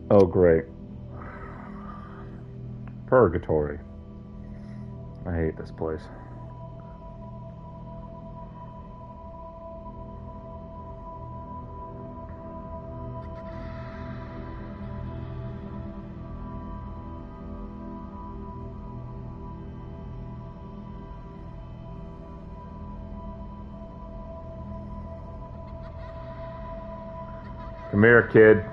Oh, great. Purgatory. I hate this place. Come here, kid.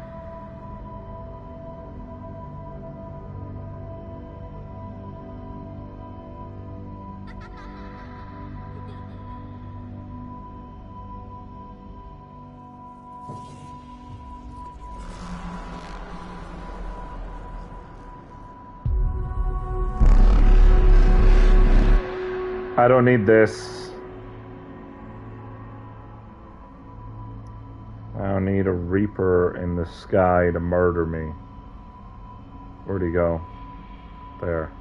I don't need this. I don't need a Reaper in the sky to murder me. Where'd he go? There.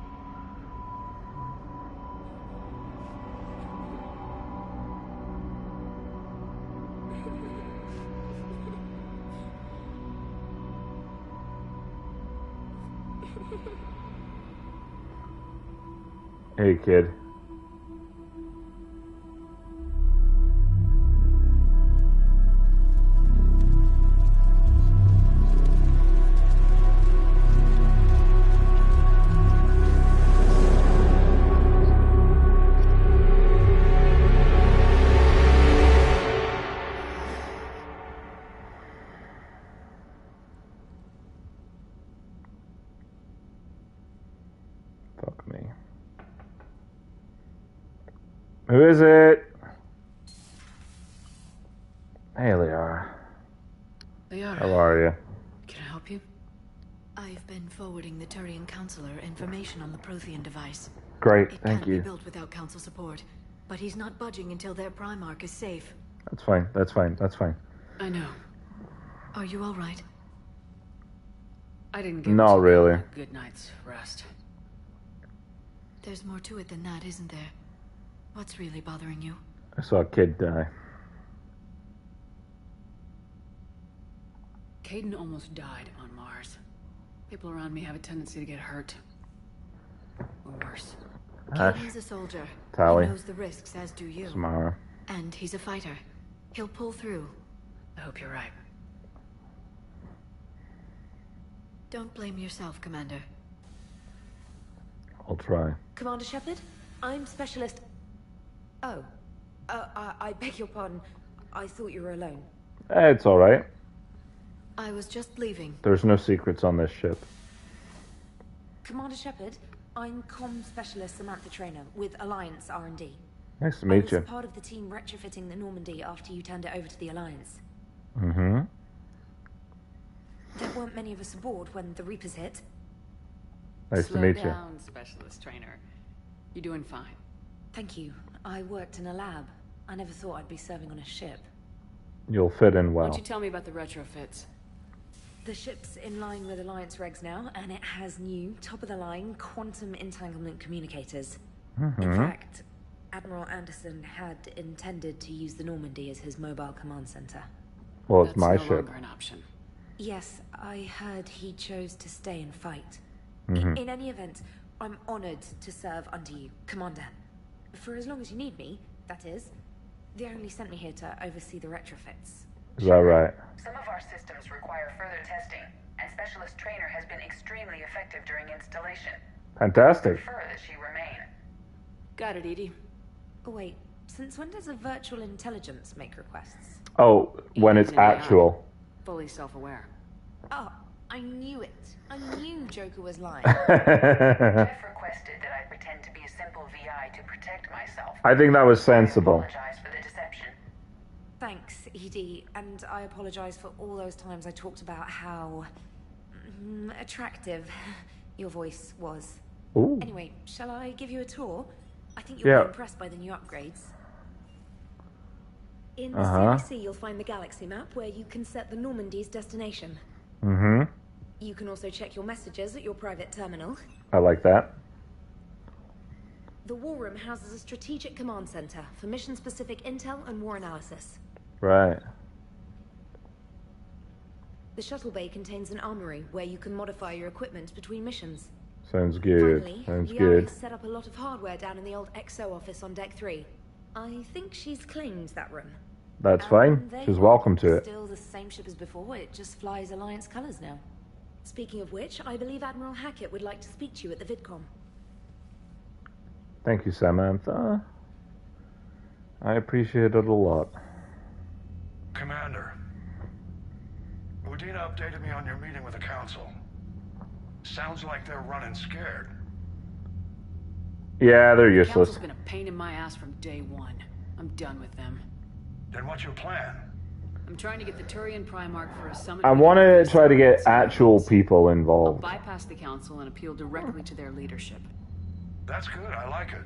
Hey, kid. Fuck me. Who is it? Hey, Liara. Liara. How are you? Can I help you? I've been forwarding the Turian Counselor information on the Prothean device. Great, It thank can't you. be built without Council support, but he's not budging until their Primarch is safe. That's fine, that's fine, that's fine. I know. Are you all right? I didn't get Not really. a good night's rest. There's more to it than that, isn't there? What's really bothering you? I saw a kid die. Caden almost died on Mars. People around me have a tendency to get hurt. Or worse. Ash, Caden's a soldier. Tally, He knows the risks, as do you. Samara. And he's a fighter. He'll pull through. I hope you're right. Don't blame yourself, Commander. I'll try. Commander Shepard, I'm Specialist... Oh. I beg your pardon. I thought you were alone. It's alright. I was just leaving. There's no secrets on this ship. Commander Shepard, I'm Comm Specialist Samantha Trainer with Alliance R&D. Nice to I meet was you. part of the team retrofitting the Normandy after you turned it over to the Alliance. Mm-hmm. There weren't many of us aboard when the Reapers hit. Nice Slow to meet you. down, Specialist Trainer. You're doing fine. Thank you. I worked in a lab. I never thought I'd be serving on a ship. You'll fit in Why well. don't you tell me about the retrofits? The ship's in line with Alliance regs now, and it has new, top-of-the-line quantum entanglement communicators. In fact, Admiral Anderson had intended to use the Normandy as his mobile command center. Well, it's That's my no ship. longer an option. Yes, I heard he chose to stay and fight. Mm-hmm. In any event, I'm honored to serve under you, Commander. For as long as you need me, that is. They only sent me here to oversee the retrofits. Is that right? Some of our systems require further testing, and Specialist Trainer has been extremely effective during installation. Fantastic. Prefer that she remain. Got it, Edie. Oh wait, since when does a virtual intelligence make requests? Oh, when it's Eden's in AI. actual. Fully self-aware. Oh, I knew it. I knew Joker was lying. Jeff requested that I pretend to be a simple VI to protect myself. I think that was sensible. I apologize for the deception. Thanks, Edie, and I apologize for all those times I talked about how attractive your voice was. Ooh. Anyway, shall I give you a tour? I think you'll Yeah. be impressed by the new upgrades. In the Uh-huh. CIC, you'll find the galaxy map where you can set the Normandy's destination. Mm-hmm. You can also check your messages at your private terminal. I like that. The War Room houses a strategic command center for mission-specific intel and war analysis. Right. The shuttle bay contains an armory where you can modify your equipment between missions. Sounds good. Finally, Sounds Liara good. has set up a lot of hardware down in the old XO office on Deck 3. I think she's claimed that room. That's And fine. there She's you welcome are. to it. Still the same ship as before, it just flies Alliance colors now. Speaking of which, I believe Admiral Hackett would like to speak to you at the VidCon. Thank you, Samantha. I appreciate it a lot. Commander, Udina updated me on your meeting with the Council. Sounds like they're running scared. Yeah, they're The useless. Council's been a pain in my ass from day one. I'm done with them. Then what's your plan? I'm trying to get the Turian Primarch for a summit. I with want the to try to get Alliance. actual people I'll involved. bypass the Council and appeal directly to their leadership. That's good, I like it.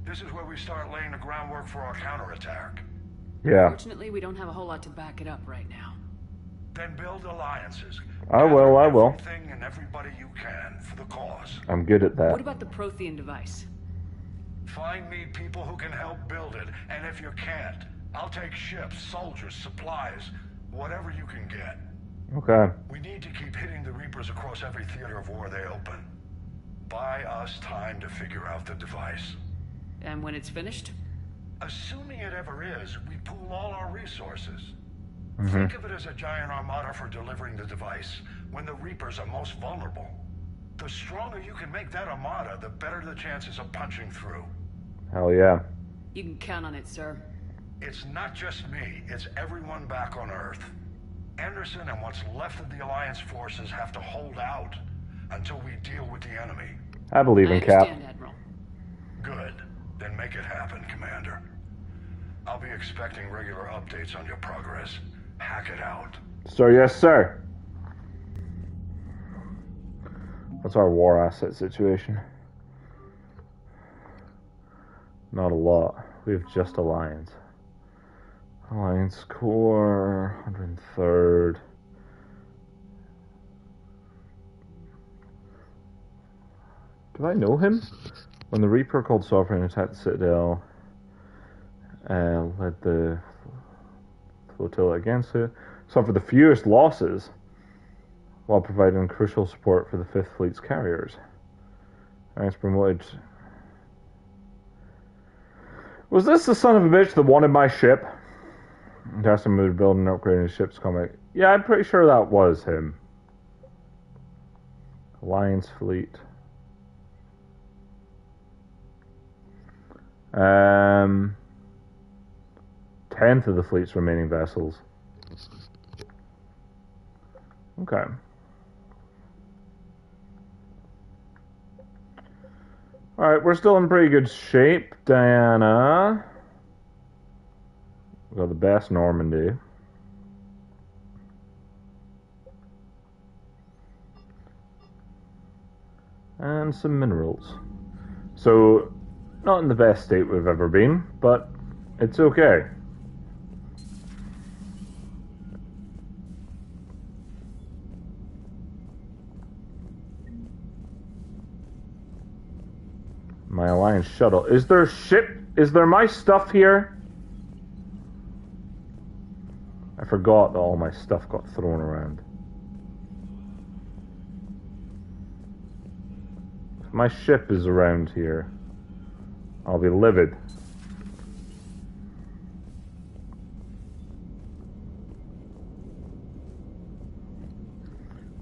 This is where we start laying the groundwork for our counterattack. Yeah, Fortunately, we don't have a whole lot to back it up right now. Then build alliances. I will, I will. Everything and everybody you can for the cause. I'm good at that. What about the Prothean device? Find me people who can help build it, and if you can't, I'll take ships, soldiers, supplies, whatever you can get. Okay. We need to keep hitting the Reapers across every theater of war they open. Buy us time to figure out the device. And when it's finished? Assuming it ever is, we pool all our resources. Think of it as a giant armada for delivering the device when the Reapers are most vulnerable. The stronger you can make that armada, the better the chances of punching through. Hell yeah. You can count on it, sir. It's not just me, it's everyone back on Earth. Anderson and what's left of the Alliance forces have to hold out until we deal with the enemy. I believe I in Cap. understand, Admiral. Good. Then make it happen, Commander. I'll be expecting regular updates on your progress. Hack it out. Sir, yes, sir. What's our war asset situation? Not a lot. We have just Alliance. Alliance Core, 103rd. Do I know him? When the Reaper called Sovereign attacked the Citadel, led the flotilla against it, suffered the fewest losses while providing crucial support for the 5th Fleet's carriers. Alliance promoted. Was this the son of a bitch that wanted my ship? Tasked him with building and upgrading his ship's combat. Yeah, I'm pretty sure that was him. Alliance fleet. 10th of the fleet's remaining vessels. Okay. Alright, we're still in pretty good shape. Diana. We got the best Normandy. And some minerals. So, not in the best state we've ever been, but it's okay. My Alliance shuttle. Is there my stuff here? I forgot that all my stuff got thrown around. If my ship is around here, I'll be livid.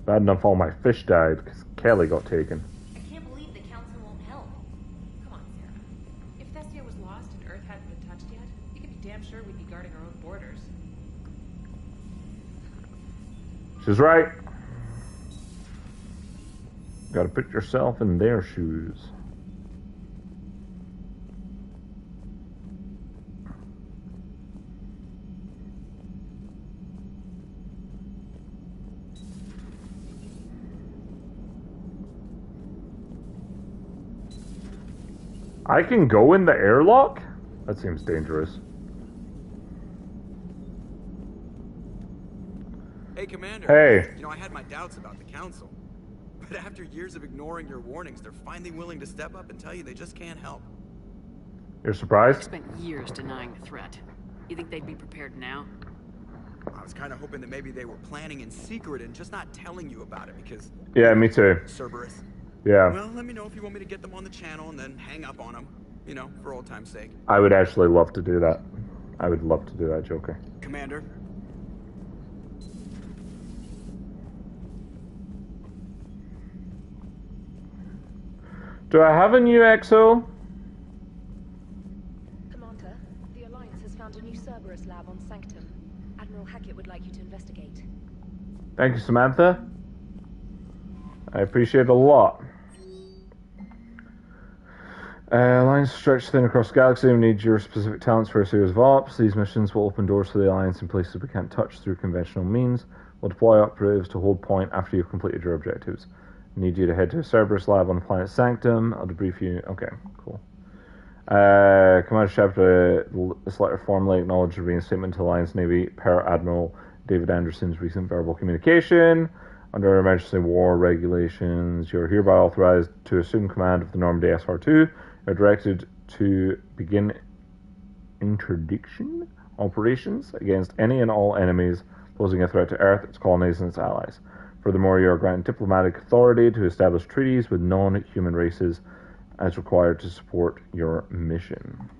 Bad enough all my fish died because Kelly got taken. I can't believe the Council won't help. Come on, Sarah. If Thestia was lost and Earth hadn't been touched yet, you can be damn sure we'd be guarding our own borders. She's right. Gotta put yourself in their shoes. I can go in the airlock? That seems dangerous. Hey, Commander. Hey. You know, I had my doubts about the Council. But after years of ignoring your warnings, they're finally willing to step up and tell you they just can't help. You're I surprised? spent years denying the threat. You think they'd be prepared now? was kind of hoping that maybe they were planning in secret and just not telling you about it because... Yeah, me too. Cerberus. Yeah. Well, let me know if you want me to get them on the channel and then hang up on them. You know, for old time's sake. I would actually love to do that. I would love to do that, Joker. Commander? Do I have a new EXO? Commander, the Alliance has found a new Cerberus lab on Sanctum. Admiral Hackett would like you to investigate. Thank you, Samantha. I appreciate it a lot. Alliance stretch thin across the galaxy. We need your specific talents for a series of ops. These missions will open doors to the Alliance in places we can't touch through conventional means. We'll deploy operatives to hold point after you've completed your objectives. I need you to head to a Cerberus lab on the planet Sanctum. I'll debrief you. Okay, cool. Commander Shepard, this letter formally acknowledged the reinstatement to Alliance Navy Per Admiral David Anderson's recent verbal communication. Under emergency war regulations, you're hereby authorized to assume command of the Normandy SR2. You're directed to begin interdiction operations against any and all enemies posing a threat to Earth, its colonies, and its allies. Furthermore, you are granted diplomatic authority to establish treaties with non-human races as required to support your mission.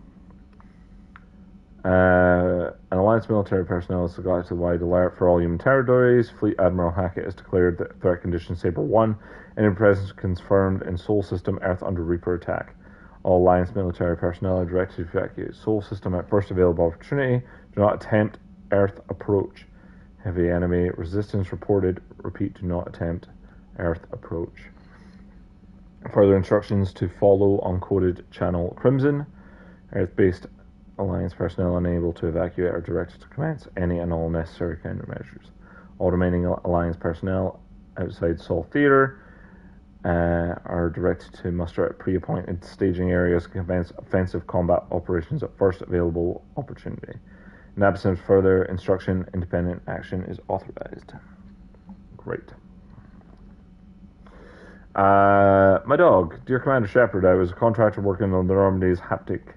An Alliance military personnel is galactic wide alert for all human territories. Fleet Admiral Hackett has declared that threat condition Saber 1 and in presence confirmed in Sol System Earth under Reaper attack. All Alliance military personnel are directed to evacuate Sol System at first available opportunity. Do not attempt Earth approach. Heavy enemy resistance reported. Repeat, do not attempt Earth approach. Further instructions to follow uncoded Channel Crimson. Earth-based Alliance personnel unable to evacuate are directed to commence any and all necessary countermeasures. All remaining Alliance personnel outside Sol Theater are directed to muster at pre-appointed staging areas to commence offensive combat operations at first available opportunity. In absence of further instruction, independent action is authorized. Great. My dog, dear Commander Shepard, I was a contractor working on the Normandy's haptic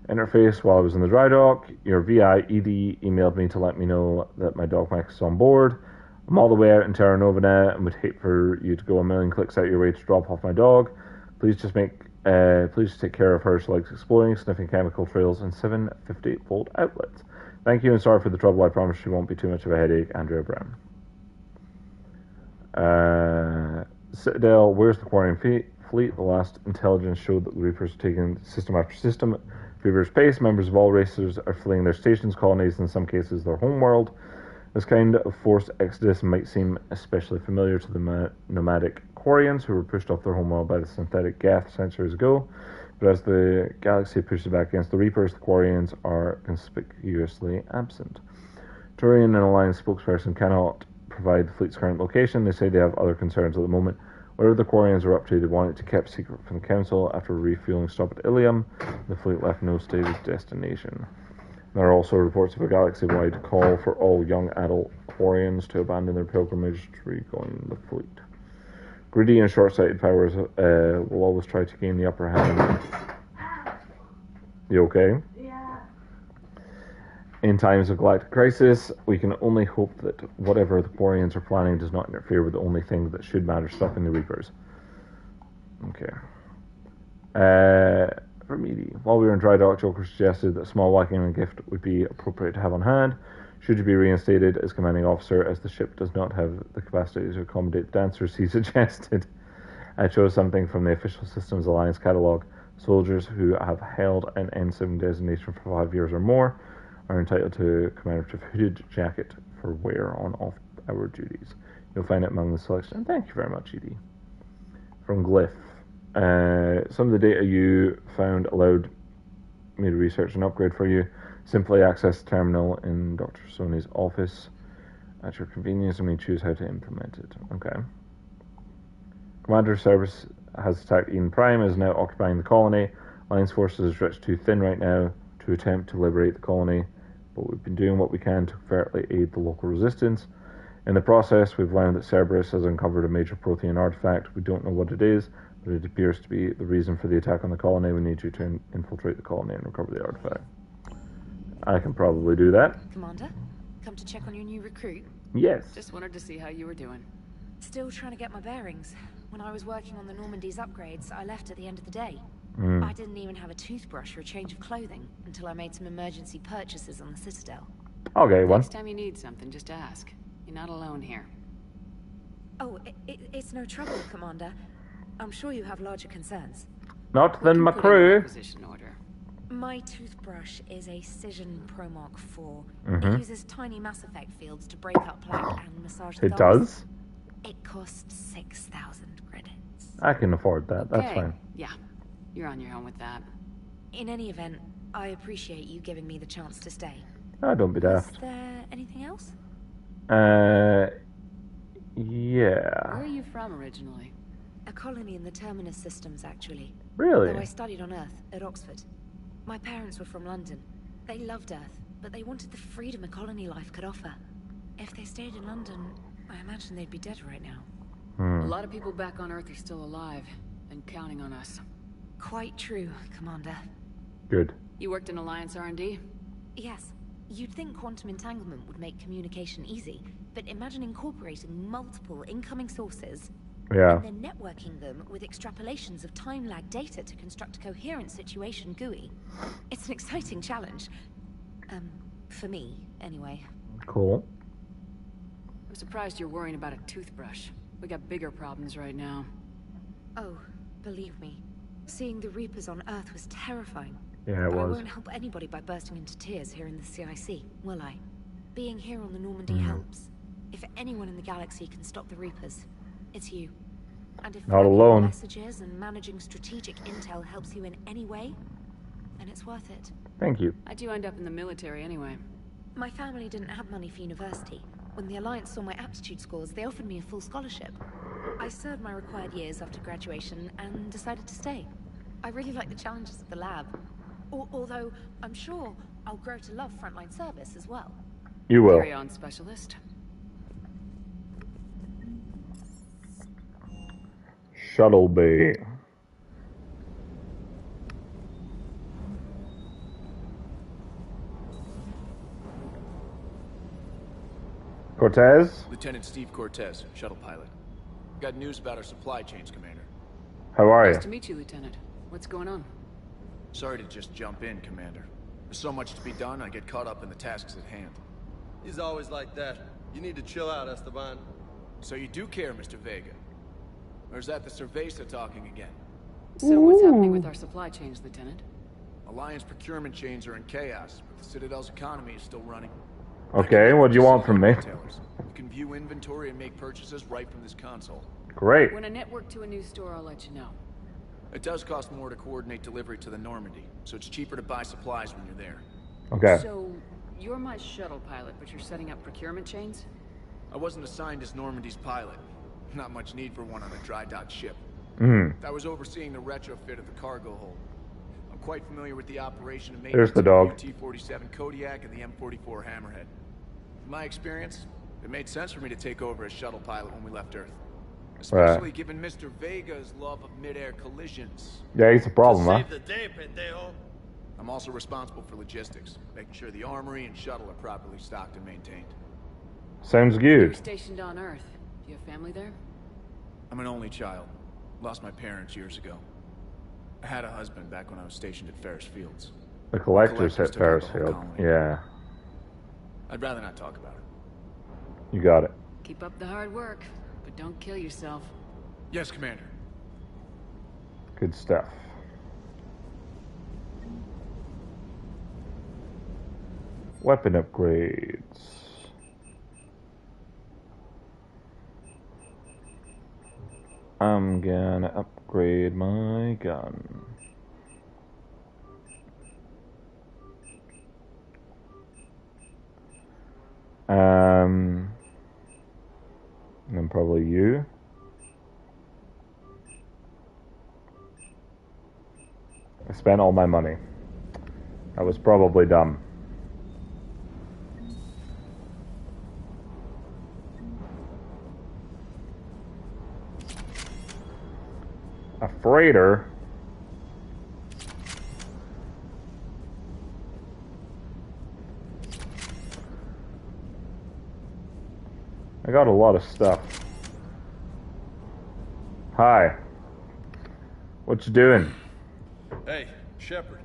interface while I was in the dry dock. Your VI, ED, emailed me to let me know that my dog Max is on board. I'm all the way out in Terra Nova now and would hate for you to go a million clicks out your way to drop off my dog. Please just take care of her. She likes exploring, sniffing chemical trails, and 750-volt outlets. Thank you and sorry for the trouble. I promise she won't be too much of a headache. Andrea Brown. Citadel, where's the Quarian fleet? The last intelligence showed that the Reapers are taking system after system at feverish pace. Members of all races are fleeing their stations, colonies, in some cases their homeworld. This kind of forced exodus might seem especially familiar to the nomadic Quarians who were pushed off their homeworld by the synthetic Geth centuries ago. But as the galaxy pushes back against the Reapers, the Quarians are conspicuously absent. Turian, an Alliance spokesperson, cannot provide the fleet's current location. They say they have other concerns at the moment. Whatever the Quarians are up to, they want it to be kept secret from the Council. After a refueling stop at Ilium, the fleet left no stated destination. There are also reports of a galaxy-wide call for all young adult Quarians to abandon their pilgrimage to rejoin the fleet. Greedy and short-sighted powers will always try to gain the upper hand. You okay? Yeah. In times of galactic crisis, we can only hope that whatever the Quarians are planning does not interfere with the only thing that should matter, stopping the Reapers. Okay. From Edie. While we were in dry dock, Joker suggested that a small welcoming gift would be appropriate to have on hand. Should you be reinstated as commanding officer, as the ship does not have the capacity to accommodate dancers, he suggested. I chose something from the Official Systems Alliance catalogue. Soldiers who have held an N7 designation for 5 years or more are entitled to a commemorative hooded jacket for wear on off-hour duties. You'll find it among the selection. Thank you very much, Edie. From Glyph. Some of the data you found allowed me to research an upgrade for you. Simply access the terminal in Dr. Sony's office at your convenience and we choose how to implement it. Okay. Commander Cerberus has attacked Eden Prime and is now occupying the colony. Alliance forces are stretched too thin right now to attempt to liberate the colony, but we've been doing what we can to covertly aid the local resistance. In the process, we've learned that Cerberus has uncovered a major Prothean artifact. We don't know what it is, but it appears to be the reason for the attack on the colony. We need you to infiltrate the colony and recover the artifact. I can probably do that. Commander? Come to check on your new recruit? Yes. Just wanted to see how you were doing. Still trying to get my bearings. When I was working on the Normandy's upgrades, I left at the end of the day. I didn't even have a toothbrush or a change of clothing until I made some emergency purchases on the Citadel. Okay, one. Next time you need something, just ask. You're not alone here. Oh, it's no trouble, Commander. I'm sure you have larger concerns. Not than my Put in an crew. acquisition order. My toothbrush is a Cision Pro Mark IV. Mhm. It uses tiny Mass Effect fields to break up plaque and massage the It thumbs. does? It costs 6,000 credits. I can afford that. That's Okay. fine. Yeah, you're on your own with that. In any event, I appreciate you giving me the chance to stay. Ah, don't be Is daft. there anything else? Yeah. Where are you from originally? A colony in the Terminus systems, actually. Really? Though I studied on Earth, at Oxford. My parents were from London. They loved Earth, but they wanted the freedom a colony life could offer. If they stayed in London, I imagine they'd be dead right now. A lot of people back on Earth are still alive and counting on us. Quite true, Commander. Good. You worked in Alliance R&D? Yes, you'd think quantum entanglement would make communication easy, but imagine incorporating multiple incoming sources Yeah. and then networking them with extrapolations of time-lag data to construct a coherent situation GUI. It's an exciting challenge. For me, anyway. Cool. I'm surprised you're worrying about a toothbrush. We got bigger problems right now. Oh, believe me, seeing the Reapers on Earth was terrifying. Yeah, it But I was. won't help anybody by bursting into tears here in the CIC, will I? Being here on the Normandy helps. If anyone in the galaxy can stop the Reapers, it's you. And if Not finding alone. messages and managing strategic intel helps you in any way, then it's worth it. Thank you. How'd you end up in the military anyway? My family didn't have money for university. When the Alliance saw my aptitude scores, they offered me a full scholarship. I served my required years after graduation and decided to stay. I really like the challenges of the lab. Although, I'm sure I'll grow to love frontline service as well. You will. Carry on, specialist. Shuttle Bay. Cortez? Lieutenant Steve Cortez, shuttle pilot. Got news about our supply chains, Commander. How are Nice you? to meet you, Lieutenant. What's going on? Sorry to just jump in, Commander. There's so much to be done, I get caught up in the tasks at hand. He's always like that. You need to chill out, Esteban. So you do care, Mr. Vega? Or is that the Cerveza talking again? So what's happening with our supply chains, Lieutenant? Alliance procurement chains are in chaos, but the Citadel's economy is still running. Okay, what do you want from me? Retailers. You can view inventory and make purchases right from this console. Great. When I network to a new store, I'll let you know. It does cost more to coordinate delivery to the Normandy, so it's cheaper to buy supplies when you're there. Okay. So, you're my shuttle pilot, but you're setting up procurement chains? I wasn't assigned as Normandy's pilot. Not much need for one on a dry dock ship. I was overseeing the retrofit of the cargo hold. I'm quite familiar with the operation and There's maintenance the dog. of the T-47 Kodiak and the M44 Hammerhead. In my experience, it made sense for me to take over as shuttle pilot when we left Earth. Especially given Mr. Vega's love of mid-air collisions. Yeah, he's a problem, huh? Save the day, pendejo. I'm also responsible for logistics, making sure the armory and shuttle are properly stocked and maintained. Sounds You're good. stationed on Earth. Do you have family there? I'm an only child. Lost my parents years ago. I had a husband back when I was stationed at Ferris Fields. The collectors Collectors hit took out the whole Ferrisfield. colony. Yeah, I'd rather not talk about it. you got it. Keep up the hard work, but don't kill yourself. Yes, Commander. Good stuff. Weapon upgrades. I'm gonna upgrade my gun. And then probably you. I spent all my money. That was probably dumb. A freighter? I got a lot of stuff. Hi. What you doing? Hey, Shepard.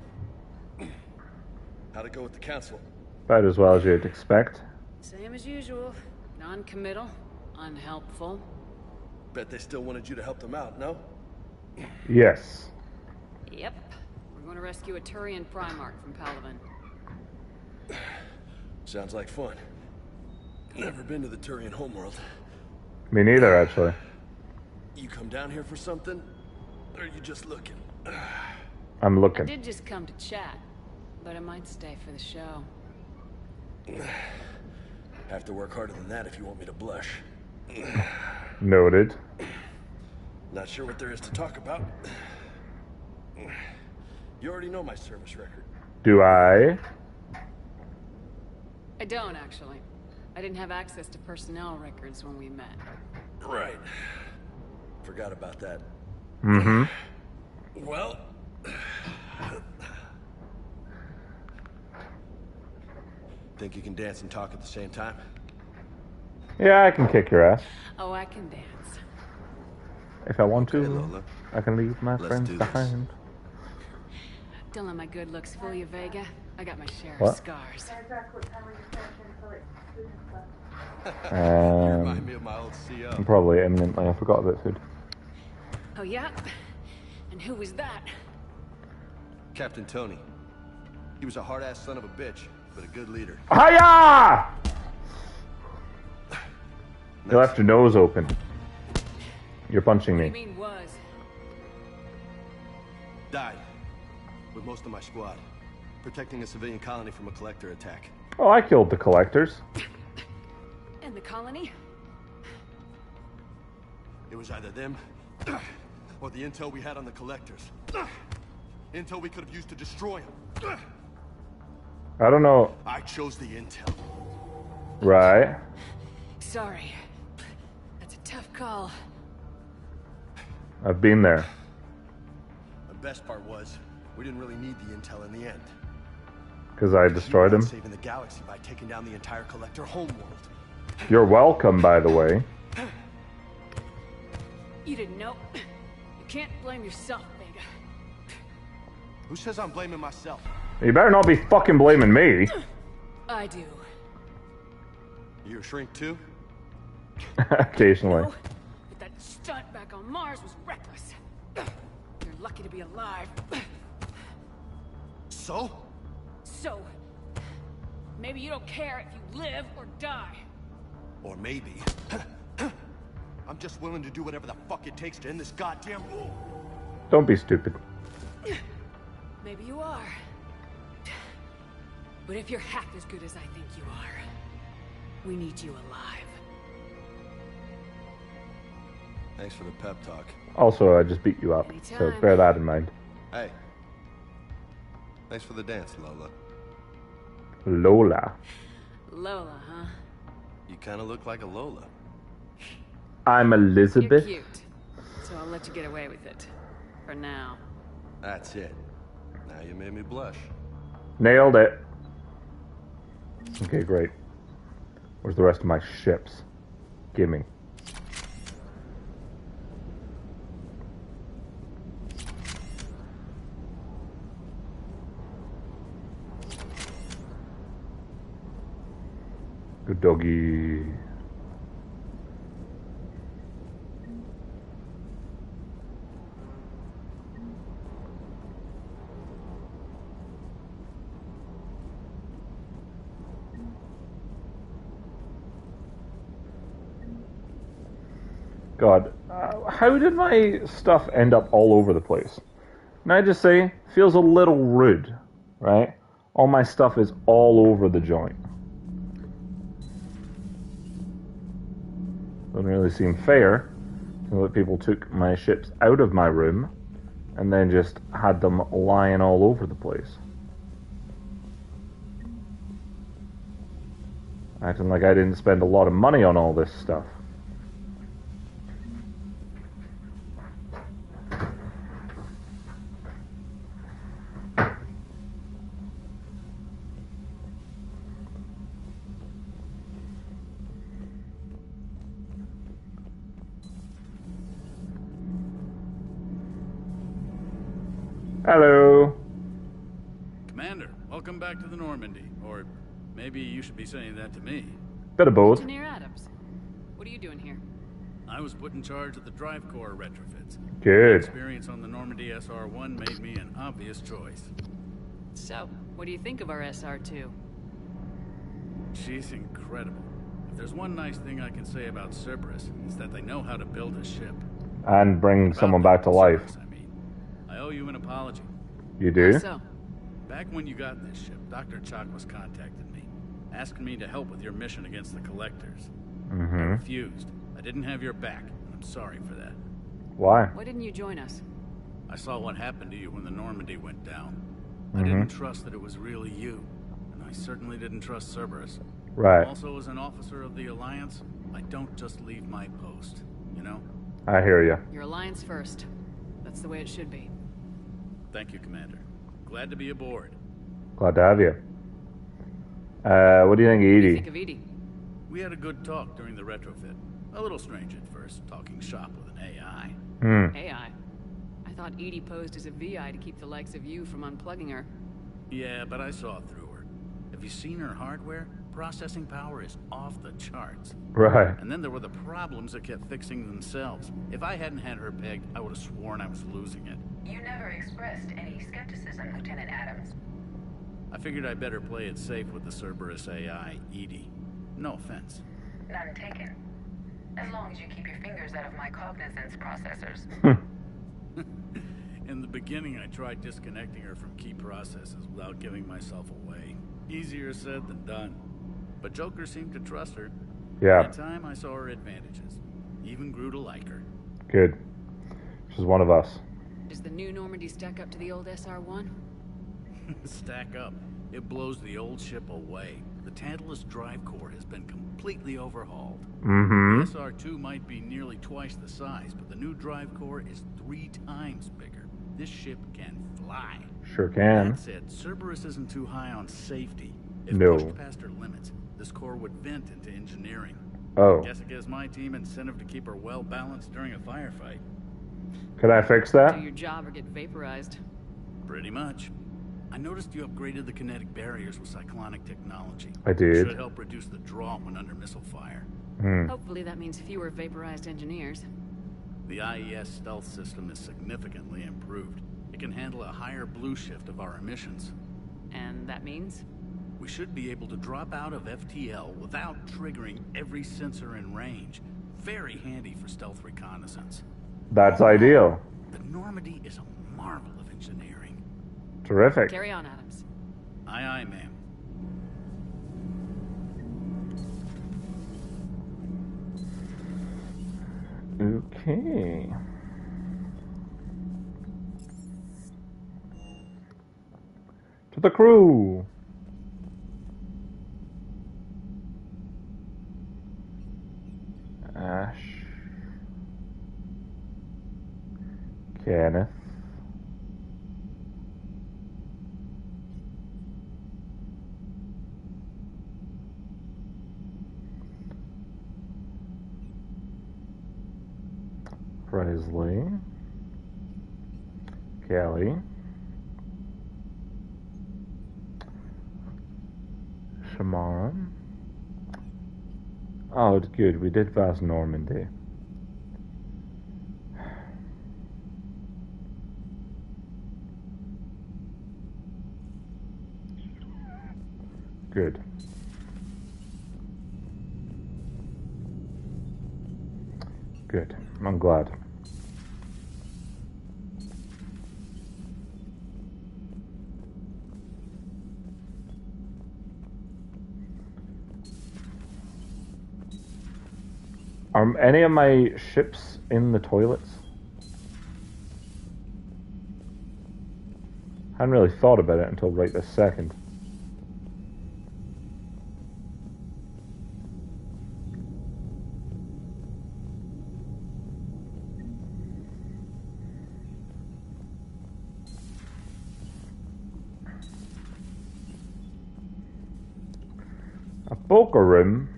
How'd it go with the council? About as well as you'd expect. Same as usual. Non-committal, unhelpful. Bet they still wanted you to help them out, no? Yes. Yep. We're going to rescue a Turian Primarch from Palaven. Sounds like fun. Never been to the Turian homeworld. Me neither, actually. You come down here for something? Or are you just looking? I'm I looking. did just come to chat, but I might stay for the show. Have to work harder than that if you want me to blush. Noted. Not sure what there is to talk about. You already know my service record. Do I? I don't, actually. I didn't have access to personnel records when we met. Right. Forgot about that. Mm-hmm. Well... Think you can dance and talk at the same time? Yeah, I can kick your ass. Oh, I can dance. If I want Okay, to, Lola. I can leave my Let's friends do this. behind. Don't let my good looks fool you, Vega. I got my share What? of scars. You remind me of my old CO. I'm probably imminently. I forgot about food. Oh, yeah? And who was that? Captain Tony. He was a hard-ass son of a bitch, but a good leader. Hiya! You Next. left your nose open. You're punching What do you me. mean was? Died. With most of my squad. Protecting a civilian colony from a collector attack. Oh, I killed the collectors. And the colony? It was either them, or the intel we had on the collectors. Intel we could have used to destroy them. I don't know. I chose the intel. Right. Sorry. That's a tough call. I've been there. The best part was, we didn't really need the intel in the end. Because I destroyed him. Saving the galaxy by taking down the entire collector homeworld. You're welcome, by the way. You didn't know. You can't blame yourself, Vega. Who says I'm blaming myself? You better not be fucking blaming me. I do. You a shrink too? Occasionally. No, but that stunt back on Mars was reckless. You're lucky to be alive. So? So, maybe you don't care if you live or die. Or maybe... I'm just willing to do whatever the fuck it takes to end this goddamn war. Don't be stupid. Maybe you are. But if you're half as good as I think you are, we need you alive. Thanks for the pep talk. Also, I just beat you up, so Anytime. bear that in mind. Hey. Thanks for the dance, Lola. Lola. Lola, huh? You kinda look like a Lola. I'm Elizabeth. You're cute. So I'll let you get away with it. For now. That's it. Now you made me blush. Nailed it. Okay, great. Where's the rest of my ships? Gimme. Good doggy. God, how did my stuff end up all over the place? Can I just say, feels a little rude, right? All my stuff is all over the joint. Doesn't really seem fair that people took my ships out of my room and then just had them lying all over the place. Acting like I didn't spend a lot of money on all this stuff. Hello. Commander, welcome back to the Normandy. Or maybe you should be saying that to me. Bit of both. Engineer Adams, what are you doing here? I was put in charge of the drive core retrofits. Good. My experience on the Normandy SR-1 made me an obvious choice. So, what do you think of our SR-2? She's incredible. If there's one nice thing I can say about Cerberus, it's that they know how to build a ship. And bring someone back to life. Cerberus, I owe you an apology. You do? So? Back when you got this ship, Dr. Chakwas contacted me, asking me to help with your mission against the Collectors. I refused. I didn't have your back, and I'm sorry for that. Why? Why didn't you join us? I saw what happened to you when the Normandy went down. I didn't trust that it was really you, and I certainly didn't trust Cerberus. Right. Also, as an officer of the Alliance, I don't just leave my post, you know? I hear you. Your Alliance first. That's the way it should be. Thank you, Commander. Glad to be aboard. Glad to have you. What do you think of What do you Edie? think of Edie? We had a good talk during the retrofit. A little strange at first, talking shop with an AI. AI? I thought Edie posed as a VI to keep the likes of you from unplugging her. Yeah, but I saw through her. Have you seen her hardware? Processing power is off the charts. Right. And then there were the problems that kept fixing themselves. If I hadn't had her pegged, I would have sworn I was losing it. You never expressed any skepticism, Lieutenant Adams. I figured I'd better play it safe with the Cerberus AI, Edie. No offense. None taken. As long as you keep your fingers out of my cognizance processors. In the beginning, I tried disconnecting her from key processes without giving myself away. Easier said than done. But Joker seemed to trust her. Yeah. At the time, I saw her advantages. Even grew to like her. Good. She's one of us. Does the new Normandy stack up to the old SR-1? Stack up. It blows the old ship away. The Tantalus drive core has been completely overhauled. The SR-2 might be nearly twice the size, but the new drive core is 3 times bigger. This ship can fly. Sure can. That said, Cerberus isn't too high on safety. If No. pushed past her limits, this core would vent into engineering. Oh. Guess it gives my team incentive to keep her well balanced during a firefight. Could I fix that? Do your job or get vaporized. Pretty much. I noticed you upgraded the kinetic barriers with cyclonic technology. I did. Should help reduce the draw when under missile fire. Hopefully that means fewer vaporized engineers. The IES stealth system is significantly improved. It can handle a higher blue shift of our emissions. And that means? We should be able to drop out of FTL without triggering every sensor in range. Very handy for stealth reconnaissance. That's ideal. The Normandy is a marvel of engineering. Terrific. Carry on, Adams. Aye, aye, ma'am. Okay. To the crew. Ash. Kenneth. Presley. Kelly. Shamara. Oh, it's good. We did Vast Normandy. Good. Good. I'm glad. Are any of my ships in the toilets? Hadn't really thought about it until right this second. A bulker room.